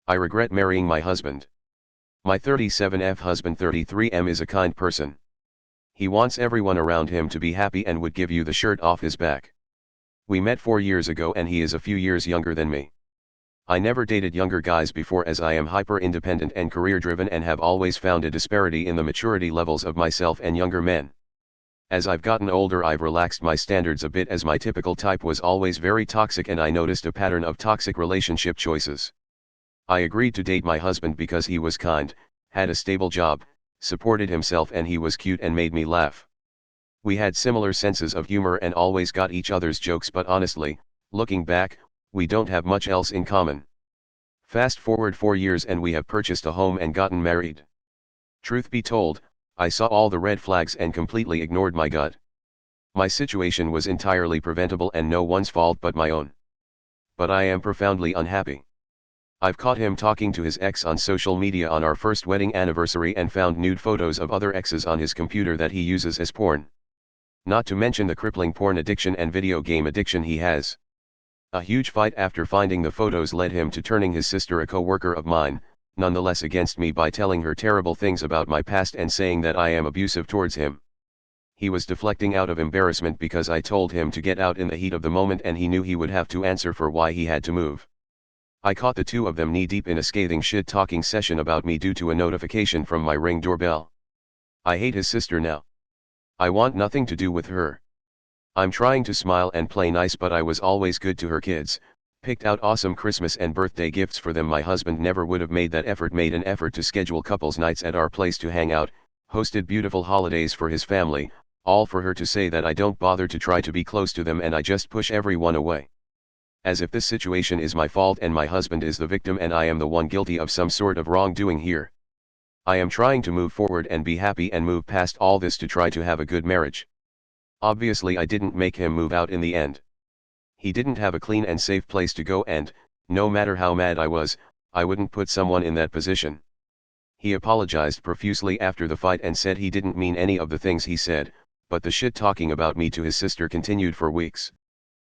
I regret marrying my husband. My 37F husband 33M is a kind person. He wants everyone around him to be happy and would give you the shirt off his back. We met 4 years ago and he is a few years younger than me. I never dated younger guys before as I am hyper-independent and career-driven and have always found a disparity in the maturity levels of myself and younger men. As I've gotten older I've relaxed my standards a bit as my typical type was always very toxic and I noticed a pattern of toxic relationship choices. I agreed to date my husband because he was kind, had a stable job, supported himself and he was cute and made me laugh. We had similar senses of humor and always got each other's jokes, but honestly, looking back, we don't have much else in common. Fast forward 4 years and we have purchased a home and gotten married. Truth be told, I saw all the red flags and completely ignored my gut. My situation was entirely preventable and no one's fault but my own. But I am profoundly unhappy. I've caught him talking to his ex on social media on our first wedding anniversary and found nude photos of other exes on his computer that he uses as porn. Not to mention the crippling porn addiction and video game addiction he has. A huge fight after finding the photos led him to turning his sister, a co-worker of mine, nonetheless against me by telling her terrible things about my past and saying that I am abusive towards him. He was deflecting out of embarrassment because I told him to get out in the heat of the moment and he knew he would have to answer for why he had to move. I caught the two of them knee-deep in a scathing shit-talking session about me due to a notification from my Ring doorbell. I hate his sister now. I want nothing to do with her. I'm trying to smile and play nice, but I was always good to her kids, picked out awesome Christmas and birthday gifts for them. My husband never would have made an effort to schedule couples nights at our place to hang out, hosted beautiful holidays for his family, all for her to say that I don't bother to try to be close to them and I just push everyone away. As if this situation is my fault and my husband is the victim and I am the one guilty of some sort of wrongdoing here. I am trying to move forward and be happy and move past all this to try to have a good marriage. Obviously I didn't make him move out in the end. He didn't have a clean and safe place to go and, no matter how mad I was, I wouldn't put someone in that position. He apologized profusely after the fight and said he didn't mean any of the things he said, but the shit talking about me to his sister continued for weeks.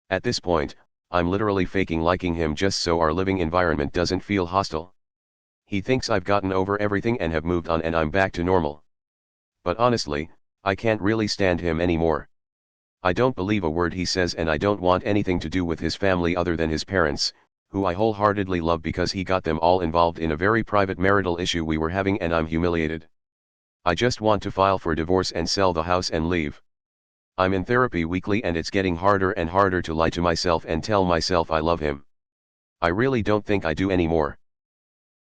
At this point, I'm literally faking liking him just so our living environment doesn't feel hostile. He thinks I've gotten over everything and have moved on and I'm back to normal. But honestly, I can't really stand him anymore. I don't believe a word he says and I don't want anything to do with his family other than his parents, who I wholeheartedly love because he got them all involved in a very private marital issue we were having and I'm humiliated. I just want to file for divorce and sell the house and leave. I'm in therapy weekly and it's getting harder and harder to lie to myself and tell myself I love him. I really don't think I do anymore.